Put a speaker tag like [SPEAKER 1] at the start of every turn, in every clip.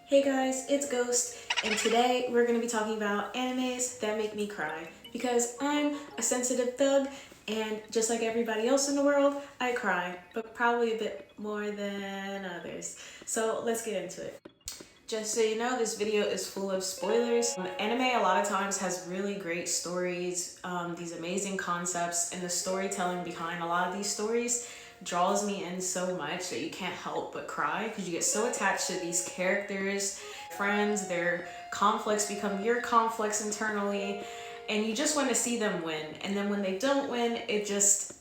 [SPEAKER 1] Hey guys, it's Ghost, and today we're going to be talking about animes that make me cry because I'm a sensitive thug, and just like everybody else in the world, I cry, but probably a bit more than others. So let's get into it. Just so you know, this video is full of spoilers. Anime a lot of times has really great stories, these amazing concepts, and the storytelling behind a lot of these stories draws me in so much that you can't help but cry because you get so attached to these characters, friends, their conflicts become your conflicts internally, and you just want to see them win. And then when they don't win, it just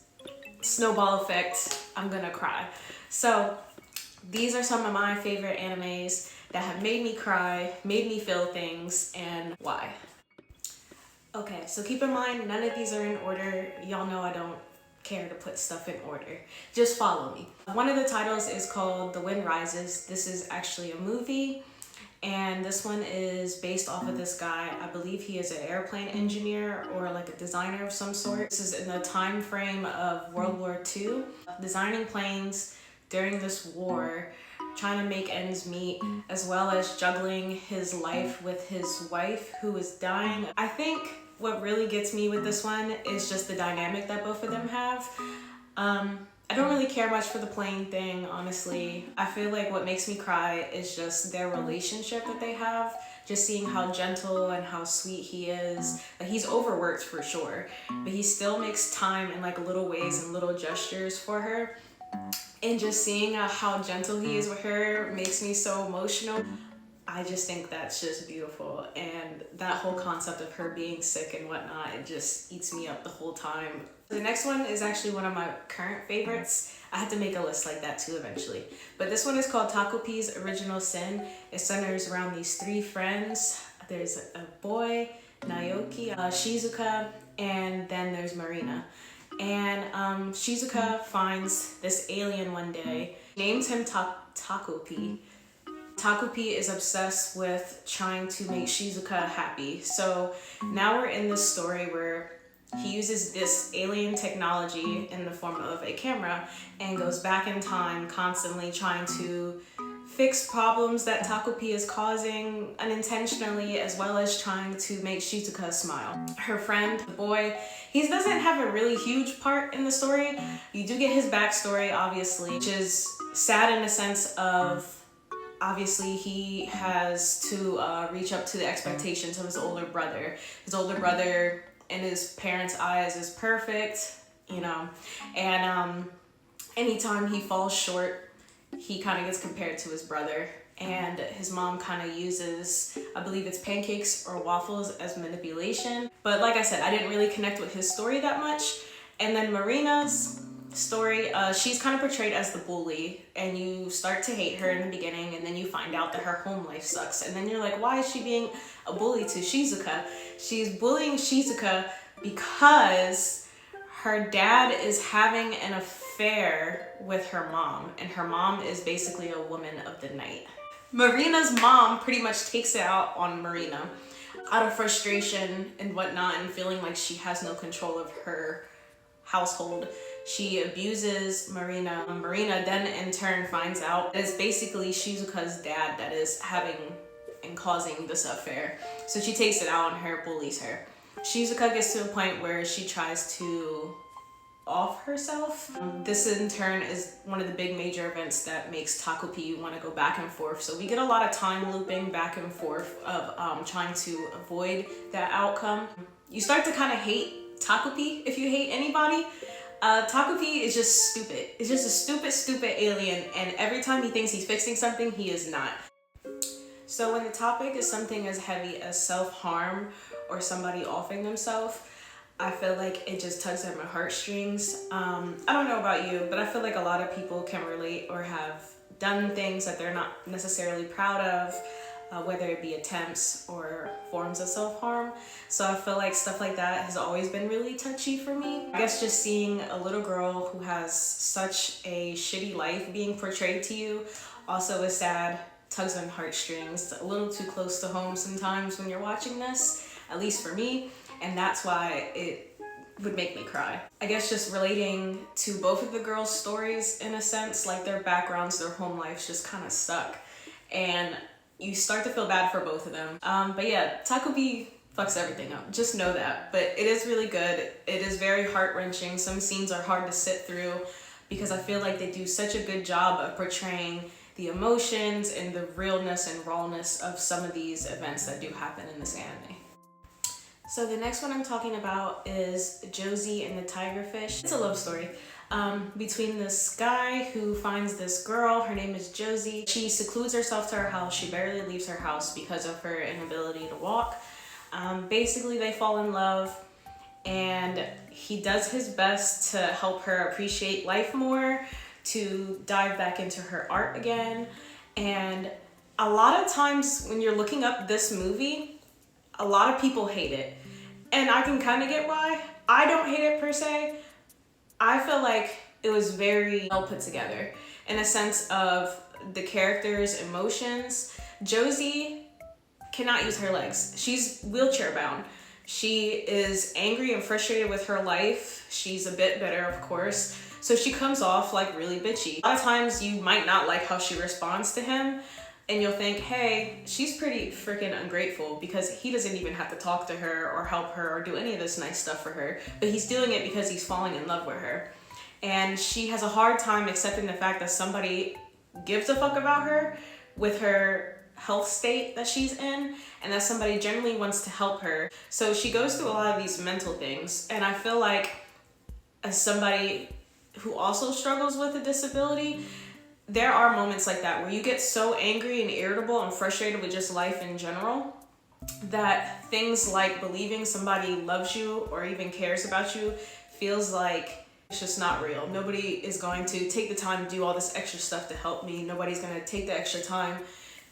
[SPEAKER 1] snowball effect, I'm gonna cry. So these are some of my favorite animes that have made me cry, made me feel things, and why. Okay, so keep in mind, none of these are in order. Y'all know I don't care to put stuff in order. Just follow me. One of the titles is called The Wind Rises. This is actually a movie, and this one is based off of this guy. I believe he is an airplane engineer or like a designer of some sort. This is in the time frame of World War II, designing planes during this war, trying to make ends meet, as well as juggling his life with his wife who is dying. I think what really gets me with this one is just the dynamic that both of them have. I don't really care much for the plane thing, honestly. I feel like what makes me cry is just their relationship that they have. Just seeing how gentle and how sweet he is. Like, he's overworked for sure, but he still makes time in like little ways and little gestures for her. And just seeing how gentle he is with her makes me so emotional. I just think that's just beautiful, and that whole concept of her being sick and whatnot, it just eats me up the whole time. The next one is actually one of my current favorites. I had to make a list like that too eventually. But this one is called Takopis Original Sin. It centers around these three friends. There's a boy, Naoki, Shizuka, and then there's Marina. And Shizuka finds this alien one day, names him Takopis. Takopis is obsessed with trying to make Shizuka happy. So now we're in this story where he uses this alien technology in the form of a camera and goes back in time, constantly trying to fix problems that Takopis is causing unintentionally, as well as trying to make Shizuka smile. Her friend, the boy, he doesn't have a really huge part in the story. You do get his backstory, obviously, which is sad in the sense of, obviously, he has to reach up to the expectations of his older brother. His older brother, in his parents' eyes, is perfect, you know, and anytime he falls short, he kind of gets compared to his brother. And his mom kind of uses, I believe it's pancakes or waffles, as manipulation. But like I said, I didn't really connect with his story that much. And then Marina's story, she's kind of portrayed as the bully, and you start to hate her in the beginning, and then you find out that her home life sucks, and then you're like, why is she being a bully to Shizuka? She's bullying Shizuka because her dad is having an affair with her mom, and her mom is basically a woman of the night. Marina's mom pretty much takes it out on Marina out of frustration and whatnot, and feeling like she has no control of her household. She abuses Marina. Marina then in turn finds out that it's basically Shizuka's dad that is having and causing this affair. So she takes it out on her, bullies her. Shizuka gets to a point where she tries to off herself. This in turn is one of the big major events that makes Takopis want to go back and forth. So we get a lot of time looping back and forth of trying to avoid that outcome. You start to kind of hate Takopis if you hate anybody. Takopis is just stupid. It's just a stupid alien, and every time he thinks he's fixing something, he is not. So when the topic is something as heavy as self-harm or somebody offing themselves, I feel like it just tugs at my heartstrings. I don't know about you, but I feel like a lot of people can relate or have done things that they're not necessarily proud of, whether it be attempts or forms of self-harm. So I feel like stuff like that has always been really touchy for me. I guess just seeing a little girl who has such a shitty life being portrayed to you also is sad, tugs on heartstrings. It's a little too close to home sometimes when you're watching this, at least for me, and that's why it would make me cry. I guess just relating to both of the girls' stories in a sense, like their backgrounds, their home lives just kind of suck. And you start to feel bad for both of them. But yeah, Takopis fucks everything up. Just know that. But it is really good. It is very heart-wrenching. Some scenes are hard to sit through because I feel like they do such a good job of portraying the emotions and the realness and rawness of some of these events that do happen in this anime. So the next one I'm talking about is Josee and the Tigerfish. It's a love story between this guy who finds this girl. Her name is Josee. She secludes herself to her house. She barely leaves her house because of her inability to walk. Basically, they fall in love, and he does his best to help her appreciate life more, to dive back into her art again. And a lot of times when you're looking up this movie, a lot of people hate it. And I can kind of get why. I don't hate it per se. I feel like it was very well put together in a sense of the characters' emotions. Josee cannot use her legs. She's wheelchair bound. She is angry and frustrated with her life. She's a bit bitter, of course. So she comes off like really bitchy. A lot of times you might not like how she responds to him, and you'll think, hey, she's pretty freaking ungrateful because he doesn't even have to talk to her or help her or do any of this nice stuff for her, but he's doing it because he's falling in love with her. And she has a hard time accepting the fact that somebody gives a fuck about her with her health state that she's in, and that somebody generally wants to help her. So she goes through a lot of these mental things, and I feel like as somebody who also struggles with a disability, there are moments like that where you get so angry and irritable and frustrated with just life in general that things like believing somebody loves you or even cares about you feels like it's just not real. Nobody is going to take the time to do all this extra stuff to help me. Nobody's going to take the extra time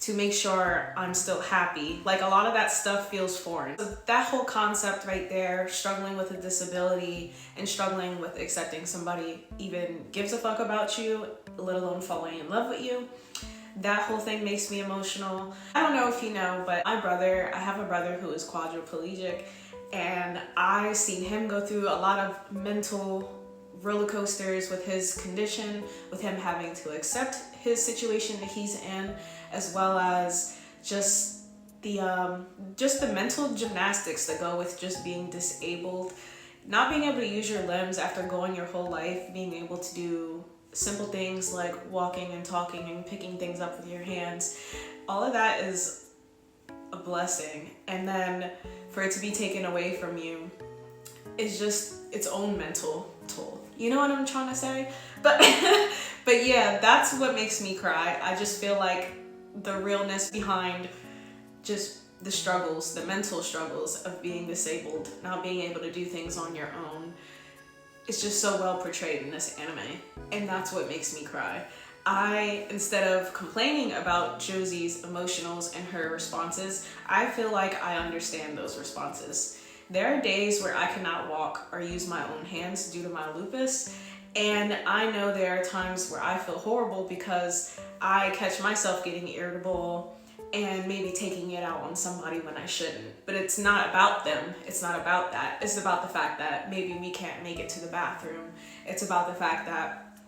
[SPEAKER 1] to make sure I'm still happy. Like, a lot of that stuff feels foreign. So that whole concept right there, struggling with a disability and struggling with accepting somebody even gives a fuck about you, let alone falling in love with you, that whole thing makes me emotional. I don't know if you know, but I have a brother who is quadriplegic, and I seen him go through a lot of mental roller coasters with his condition, with him having to accept his situation that he's in, as well as just the mental gymnastics that go with just being disabled, not being able to use your limbs after going your whole life, being able to do simple things like walking and talking and picking things up with your hands. All of that is a blessing, and then for it to be taken away from you is just its own mental toll. You know what I'm trying to say? But but yeah, that's what makes me cry. I just feel like the realness behind just the struggles, the mental struggles of being disabled, not being able to do things on your own, it's just so well portrayed in this anime, and that's what makes me cry. Instead of complaining about Josee's emotionals and her responses, I feel like I understand those responses. There are days where I cannot walk or use my own hands due to my lupus, and I know there are times where I feel horrible because I catch myself getting irritable and maybe taking it out on somebody when I shouldn't. But it's not about them. It's not about that. It's about the fact that maybe we can't make it to the bathroom. It's about the fact that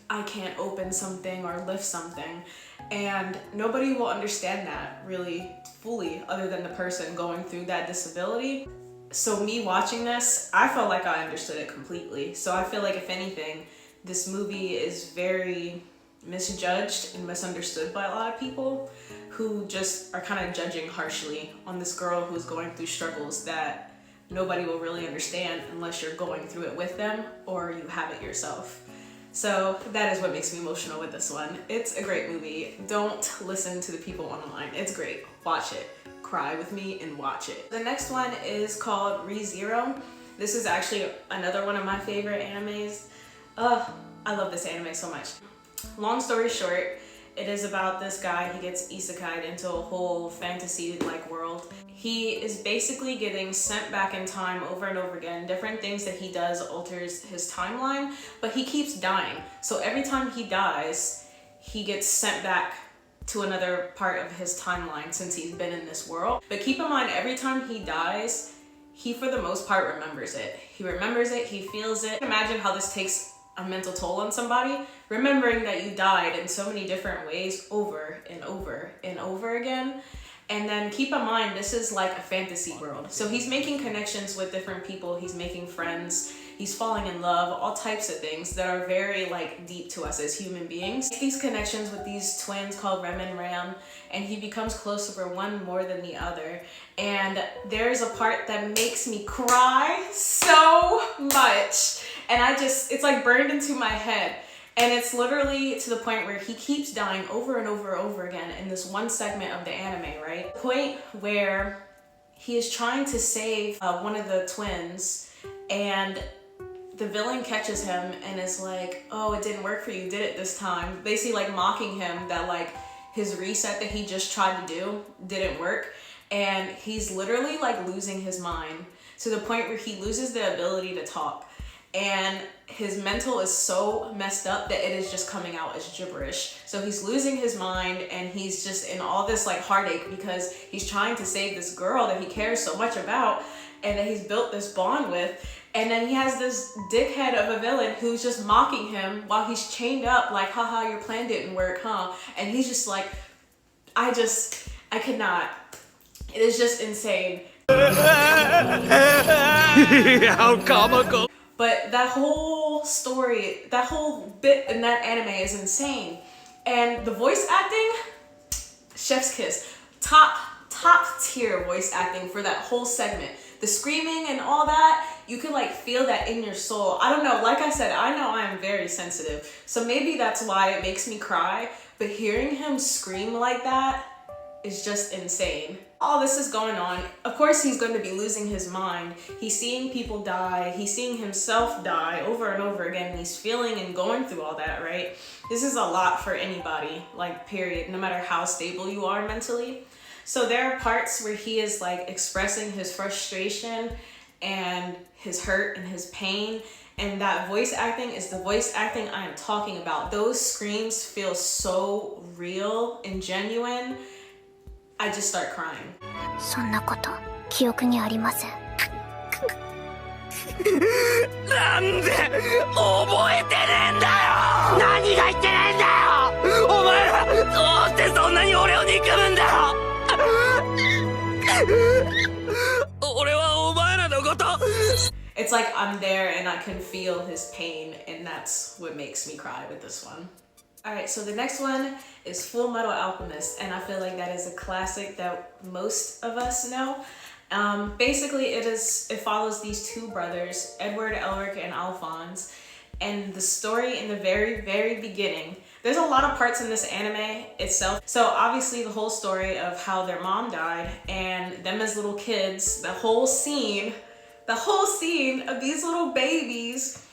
[SPEAKER 1] I can't open something or lift something. And nobody will understand that really fully other than the person going through that disability. So me watching this, I felt like I understood it completely. So I feel like, if anything, this movie is very misjudged and misunderstood by a lot of people who just are kind of judging harshly on this girl who's going through struggles that nobody will really understand unless you're going through it with them or you have it yourself. So that is what makes me emotional with this one. It's a great movie. Don't listen to the people online. It's great. Watch it. Cry with me and watch it. The next one is called Re:Zero. This is actually another one of my favorite animes. I love this anime so much. Long story short, it is about this guy. He gets isekai'd into a whole fantasy-like world. He is basically getting sent back in time over and over again. Different things that he does alters his timeline, but he keeps dying. So every time he dies, he gets sent back to another part of his timeline since he's been in this world. But keep in mind, every time he dies, he for the most part remembers it. He remembers it, he feels it. Imagine how this takes a mental toll on somebody, remembering that you died in so many different ways over and over and over again. And then keep in mind, this is like a fantasy world. So he's making connections with different people, he's making friends, he's falling in love, all types of things that are very like deep to us as human beings. These connections with these twins called Rem and Ram, and he becomes closer for one more than the other. And there's a part that makes me cry so much. And it's like burned into my head. And it's literally to the point where he keeps dying over and over and over again in this one segment of the anime, right? The point where he is trying to save one of the twins, and the villain catches him and is like, oh, it didn't work for you, did it this time? Basically like mocking him that like his reset that he just tried to do didn't work. And he's literally like losing his mind to the point where he loses the ability to talk. And his mental is so messed up that it is just coming out as gibberish. So he's losing his mind, and he's just in all this like heartache because he's trying to save this girl that he cares so much about and that he's built this bond with. And then he has this dickhead of a villain who's just mocking him while he's chained up, like, haha, your plan didn't work, huh? And he's just like, I could not. It is just insane.
[SPEAKER 2] How comical.
[SPEAKER 1] But that whole story, that whole bit in that anime is insane. And the voice acting, chef's kiss. Top tier voice acting for that whole segment. The screaming and all that, you could like feel that in your soul. I don't know, like I said, I know I am very sensitive. So maybe that's why it makes me cry. But hearing him scream like that is just insane. All this is going on. Of course, he's going to be losing his mind. He's seeing people die. He's seeing himself die over and over again. He's feeling and going through all that, right? This is a lot for anybody, like, period, no matter how stable you are mentally. So there are parts where he is like expressing his frustration and his hurt and his pain. And that voice acting is the voice acting I am talking about. Those screams feel so real and genuine. I just start crying.
[SPEAKER 3] そんなこと記憶にありません。
[SPEAKER 2] なんで覚えてねえんだよ。何が言ってねえんだよ。お前らどうしてそんなに俺を憎むんだよ。俺はお前らのこと。
[SPEAKER 1] It's like I'm there and I can feel his pain, and that's what makes me cry with this one. Alright, so the next one is Full Metal Alchemist, and I feel like that is a classic that most of us know. Basically, it follows these two brothers, Edward, Elric, and Alphonse, and the story in the very, very beginning. There's a lot of parts in this anime itself. So obviously the whole story of how their mom died and them as little kids, the whole scene of these little babies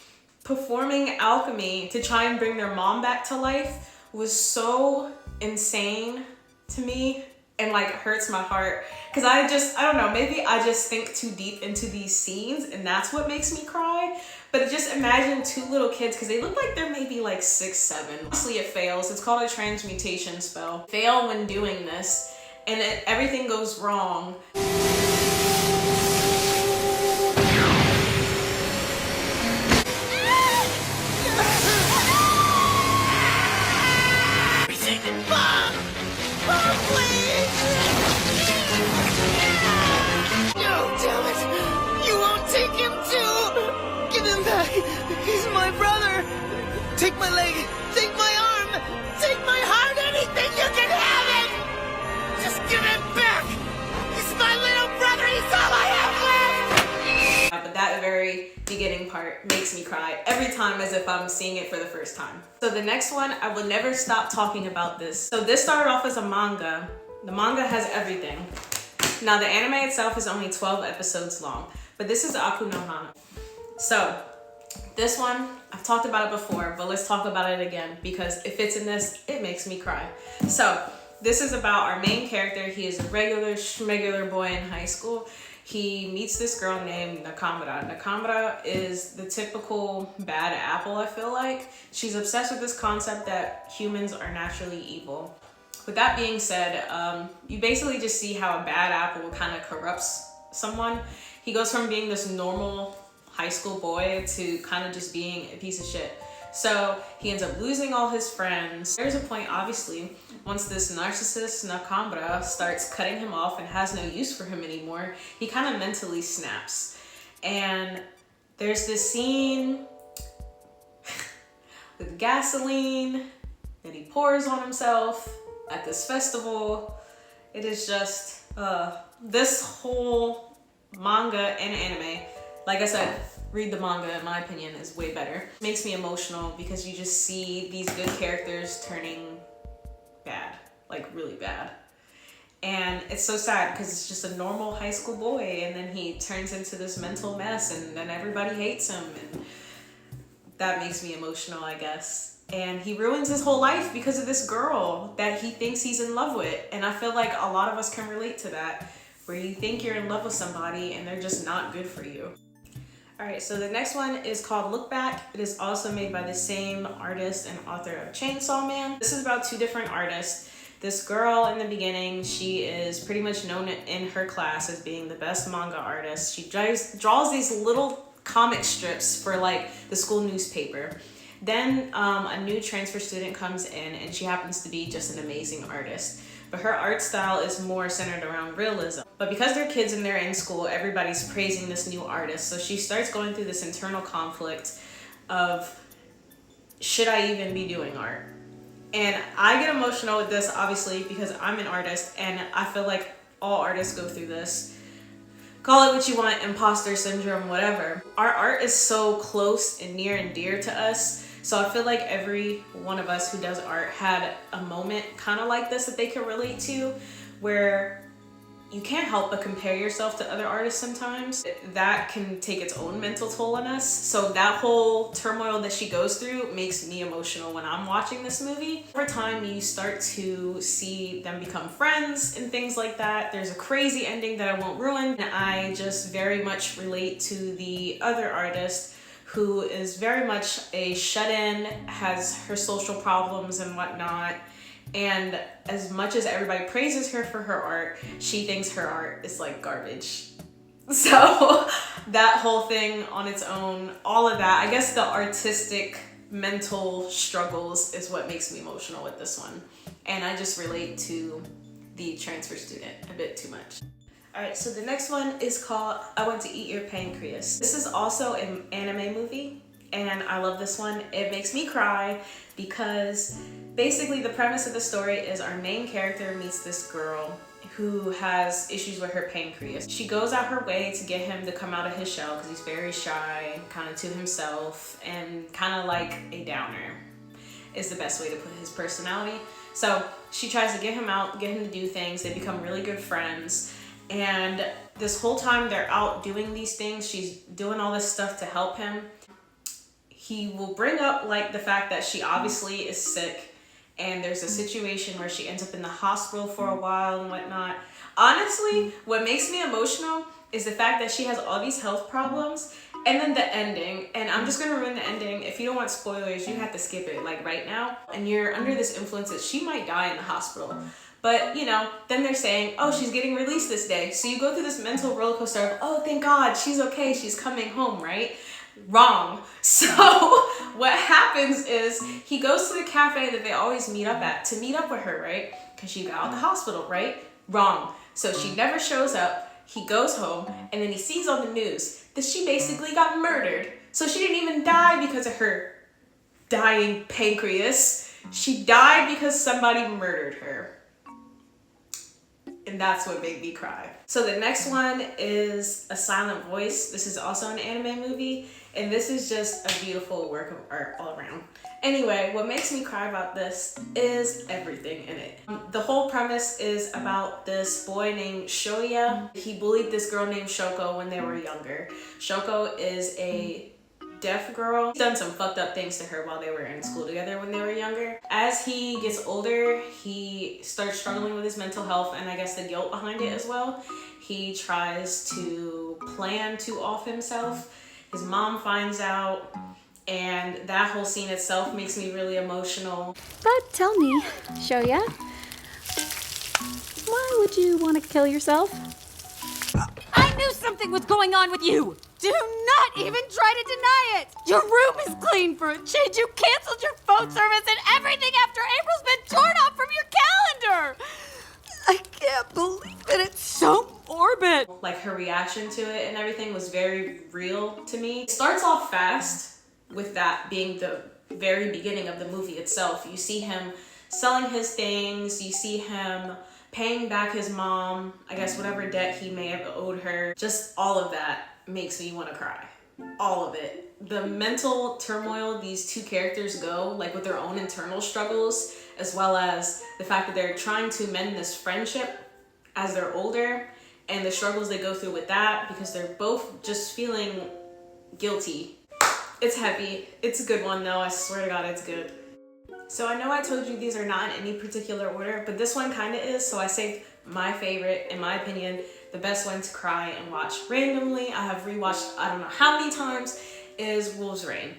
[SPEAKER 1] performing alchemy to try and bring their mom back to life was so insane to me and like hurts my heart. Cause I don't know, maybe I just think too deep into these scenes and that's what makes me cry. But just imagine two little kids, cause they look like they're maybe like 6, 7. Obviously it fails, it's called a transmutation spell. Fail when doing this and everything goes wrong.
[SPEAKER 2] He's my brother! Take my leg! Take my arm! Take my heart! Anything you can have it! Just give it back! He's my little brother! He's all I have left!
[SPEAKER 1] But that very beginning part makes me cry every time as if I'm seeing it for the first time. So the next one, I will never stop talking about this. So this started off as a manga. The manga has everything. Now the anime itself is only 12 episodes long, but this is Aku no Hana. So this one, I've talked about it before, but let's talk about it again because if it's in this, it makes me cry. So this is about our main character. He is a regular schmegular boy in high school. He meets this girl named Nakamura. Nakamura is the typical bad apple, I feel like. She's obsessed with this concept that humans are naturally evil. With that being said, you basically just see how a bad apple kind of corrupts someone. He goes from being this normal high school boy to kind of just being a piece of shit. So he ends up losing all his friends. There's a point, obviously, once this narcissist Nakambra starts cutting him off and has no use for him anymore, he kind of mentally snaps. And there's this scene with gasoline that he pours on himself at this festival. It is just, this whole manga and anime, like I said, read the manga, in my opinion, is way better. It makes me emotional because you just see these good characters turning bad, like really bad. And it's so sad because it's just a normal high school boy and then he turns into this mental mess and then everybody hates him, and that makes me emotional, I guess. And he ruins his whole life because of this girl that he thinks he's in love with. And I feel like a lot of us can relate to that, where you think you're in love with somebody and they're just not good for you. All right, so the next one is called Look Back. It is also made by the same artist and author of Chainsaw Man. This is about two different artists. This girl in the beginning, she is pretty much known in her class as being the best manga artist. She draws these little comic strips for like the school newspaper. Then a new transfer student comes in and she happens to be just an amazing artist. But her art style is more centered around realism. But because they're kids and they're in school, everybody's praising this new artist. So she starts going through this internal conflict of, should I even be doing art? And I get emotional with this, obviously, because I'm an artist and I feel like all artists go through this. Call it what you want, imposter syndrome, whatever. Our art is so close and near and dear to us. So I feel like every one of us who does art had a moment kind of like this that they can relate to, where you can't help but compare yourself to other artists sometimes. That can take its own mental toll on us. So that whole turmoil that she goes through makes me emotional when I'm watching this movie. Over time, you start to see them become friends and things like that. There's a crazy ending that I won't ruin. And I just very much relate to the other artist, who is very much a shut-in, has her social problems and whatnot. And as much as everybody praises her for her art, she thinks her art is like garbage. So that whole thing on its own, all of that, I guess the artistic mental struggles is what makes me emotional with this one. And I just relate to the transfer student a bit too much. All right, so the next one is called I Want to Eat Your Pancreas. This is also an anime movie, and I love this one. It makes me cry because basically the premise of the story is our main character meets this girl who has issues with her pancreas. She goes out her way to get him to come out of his shell because he's very shy, kind of to himself, and kind of like a downer is the best way to put his personality. So she tries to get him out, get him to do things. They become really good friends. And this whole time they're out doing these things, she's doing all this stuff to help him. He will bring up like the fact that she obviously is sick, and there's a situation where she ends up in the hospital for a while and whatnot. Honestly, what makes me emotional is the fact that she has all these health problems, and then the ending. And I'm just gonna ruin the ending. If you don't want spoilers, you have to skip it like right now. And you're under this influence that she might die in the hospital. But, you know, then they're saying, oh, she's getting released this day. So you go through this mental roller coaster of, oh, thank God, she's okay, she's coming home, right? Wrong. So what happens is he goes to the cafe that they always meet up at to meet up with her, right? Because she got out of the hospital, right? Wrong. So she never shows up. He goes home, and then he sees on the news that she basically got murdered. So she didn't even die because of her dying pancreas. She died because somebody murdered her. And that's what made me cry. So the next one is A Silent Voice. This is also an anime movie, and this is just a beautiful work of art all around. Anyway, what makes me cry about this is everything in it. The whole premise is about this boy named Shoya. He bullied this girl named Shoko when they were younger. Shoko is a deaf girl. He's done some fucked up things to her while they were in school together when they were younger. As he gets older, he starts struggling with his mental health and I guess the guilt behind it as well. He tries to plan to off himself. His mom finds out, and that whole scene itself makes me really emotional.
[SPEAKER 4] But tell me, Shoya, why would you want to kill yourself?
[SPEAKER 5] I knew something was going on with you!
[SPEAKER 4] Do not even try to deny it! Your room is clean for a change. You canceled your phone service and everything after April's been torn off from your calendar! I can't believe it. It's so morbid.
[SPEAKER 1] Like her reaction to it and everything was very real to me. It starts off fast with that being the very beginning of the movie itself. You see him selling his things, you see him paying back his mom, I guess whatever debt he may have owed her. Just all of that makes me want to cry. All of it. The mental turmoil these two characters go, like with their own internal struggles, as well as the fact that they're trying to mend this friendship as they're older, and the struggles they go through with that because they're both just feeling guilty. It's heavy. It's a good one though, I swear to God it's good. So I know I told you these are not in any particular order, but this one kind of is, so I saved my favorite, in my opinion, the best one to cry and watch randomly. I have rewatched I don't know how many times, is Wolves Rain.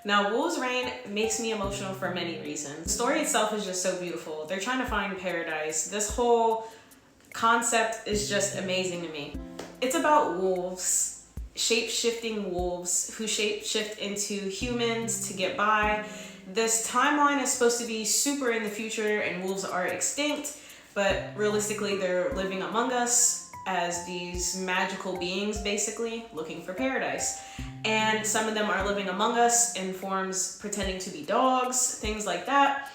[SPEAKER 1] Now, Wolves Rain makes me emotional for many reasons. The story itself is just so beautiful. They're trying to find paradise. This whole concept is just amazing to me. It's about wolves. Shape-shifting wolves who shape-shift into humans to get by. This timeline is supposed to be super in the future and wolves are extinct, but realistically they're living among us as these magical beings, basically looking for paradise. And some of them are living among us in forms pretending to be dogs, things like that.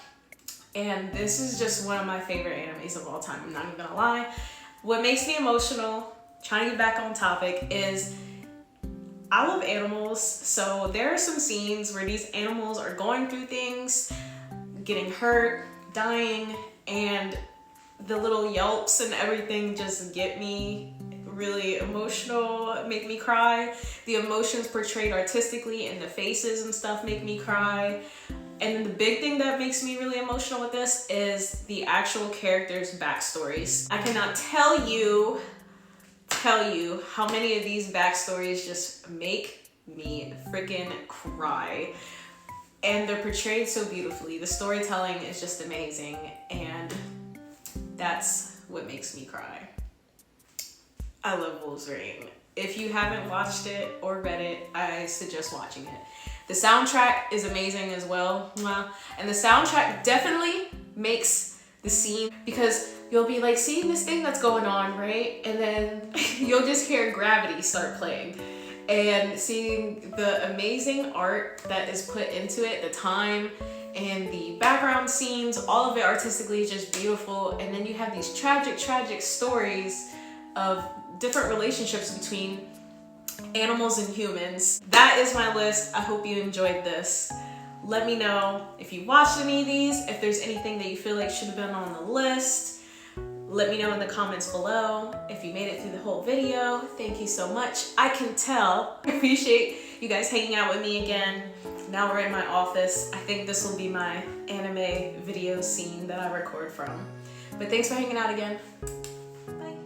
[SPEAKER 1] And this is just one of my favorite animes of all time, I'm not even gonna lie. What makes me emotional, trying to get back on topic, is I love animals, so there are some scenes where these animals are going through things, getting hurt, dying, and the little yelps and everything just get me really emotional, make me cry. The emotions portrayed artistically in the faces and stuff make me cry. And then the big thing that makes me really emotional with this is the actual characters' backstories. I cannot tell you how many of these backstories just make me freaking cry. And they're portrayed so beautifully. The storytelling is just amazing, and that's what makes me cry. I love Wolves Rain. If you haven't watched it or read it, I suggest watching it. The soundtrack is amazing as well. And the soundtrack definitely makes the scene, because you'll be like seeing this thing that's going on, right? And then you'll just hear Gravity start playing. And seeing the amazing art that is put into it, the time and the background scenes, all of it artistically is just beautiful. And then you have these tragic stories of different relationships between animals and humans. That is my list. I hope you enjoyed this. Let me know if you watched any of these, if there's anything that you feel like should have been on the list. Let me know in the comments below. If you made it through the whole video, thank you so much. I can tell. I appreciate you guys hanging out with me again. Now we're in my office. I think this will be my anime video scene that I record from. But thanks for hanging out again. Bye.